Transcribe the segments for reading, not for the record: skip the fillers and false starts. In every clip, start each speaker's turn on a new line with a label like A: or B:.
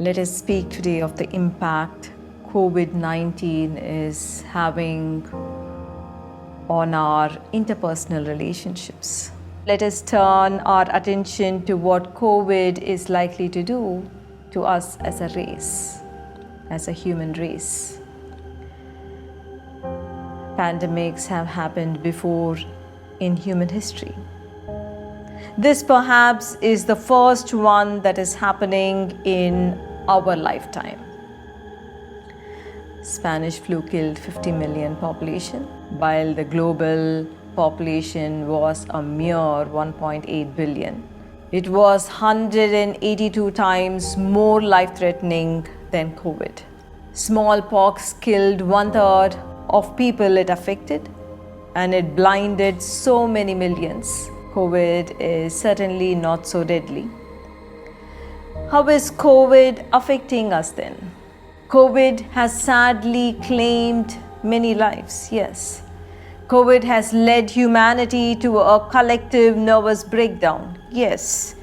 A: Let us speak today of the impact COVID-19 is having on our interpersonal relationships. Let us turn our attention to what COVID is likely to do to us as a race, as a human race. Pandemics have happened before in human history. This perhaps is the first one that is happening in our lifetime. Spanish flu killed 50 million population, while the global population was a mere 1.8 billion. It was 182 times more life-threatening than COVID. Smallpox killed 1/3 of people it affected, and it blinded so many millions. COVID is certainly not so deadly. How is COVID affecting us then? COVID has sadly claimed many lives, yes. COVID has led humanity to a collective nervous breakdown, yes.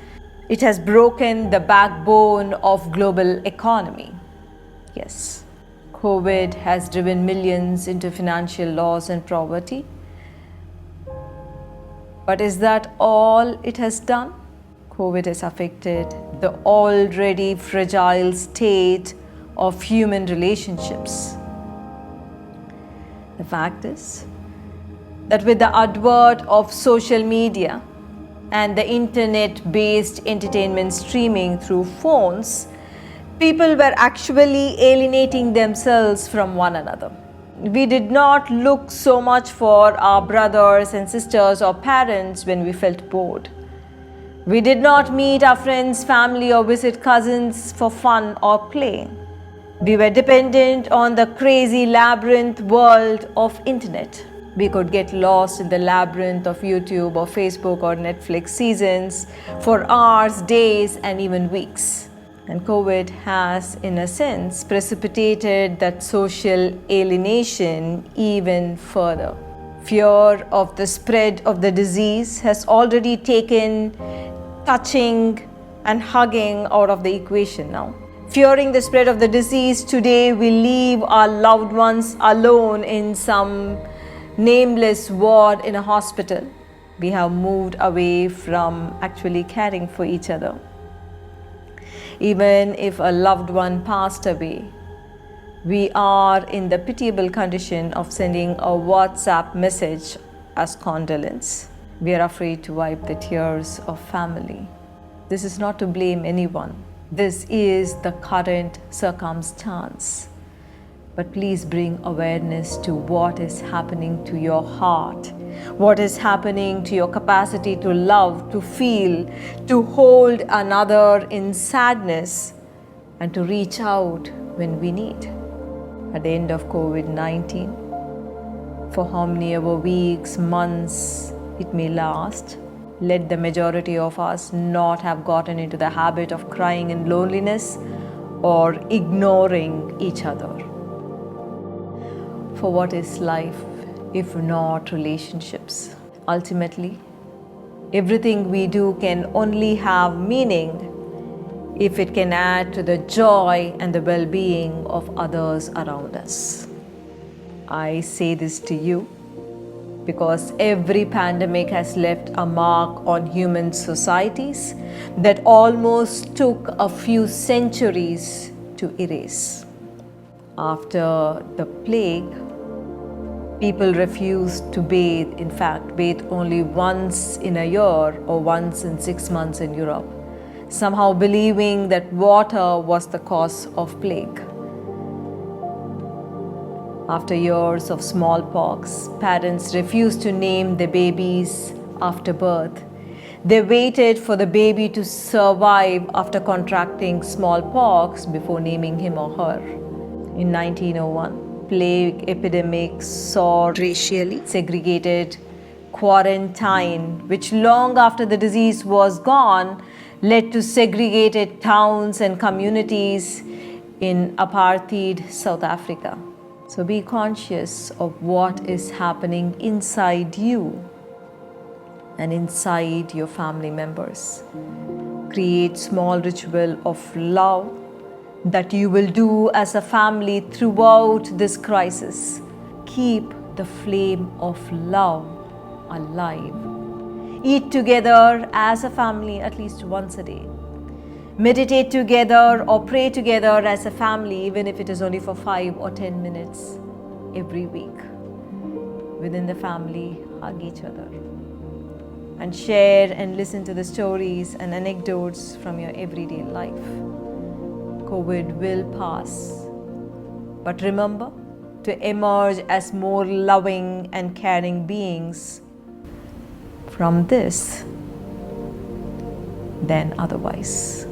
A: It has broken the backbone of global economy, yes. COVID has driven millions into financial loss and poverty. But is that all it has done? COVID has affected the already fragile state of human relationships. The fact is that with the advent of social media and the internet-based entertainment streaming through phones, people were actually alienating themselves from one another. We did not look so much for our brothers and sisters or parents when we felt bored. We did not meet our friends, family, or visit cousins for fun or play. We were dependent on the crazy labyrinth world of internet. We could get lost in the labyrinth of YouTube or Facebook or Netflix seasons for hours, days, and even weeks. And COVID has, in a sense, precipitated that social alienation even further. Fear of the spread of the disease has already taken touching and hugging out of the equation now. Fearing the spread of the disease, today we leave our loved ones alone in some nameless ward in a hospital. We have moved away from actually caring for each other. Even if a loved one passed away, we are in the pitiable condition of sending a WhatsApp message as condolence. We are afraid to wipe the tears of family. This is not to blame anyone. This is the current circumstance. But please bring awareness to what is happening to your heart, what is happening to your capacity to love, to feel, to hold another in sadness, and to reach out when we need. At the end of COVID-19, for how many ever weeks, months it may last, let the majority of us not have gotten into the habit of crying in loneliness or ignoring each other. For what is life if not relationships? Ultimately, everything we do can only have meaning if it can add to the joy and the well-being of others around us. I say this to you because every pandemic has left a mark on human societies that almost took a few centuries to erase. After the plague, people refused to bathe, in fact, bathe only once in a year or once in 6 months in Europe, somehow believing that water was the cause of plague. After years of smallpox, parents refused to name their babies after birth. They waited for the baby to survive after contracting smallpox before naming him or her. In 1901, plague epidemic saw racially segregated quarantine, which long after the disease was gone, led to segregated towns and communities in apartheid South Africa. So be conscious of what is happening inside you and inside your family members. Create small ritual of love that you will do as a family throughout this crisis. Keep the flame of love alive. Eat together as a family at least once a day. Meditate together or pray together as a family, even if it is only for 5 or 10 minutes every week. Within the family, hug each other and share and listen to the stories and anecdotes from your everyday life. COVID will pass, but remember to emerge as more loving and caring beings from this than otherwise.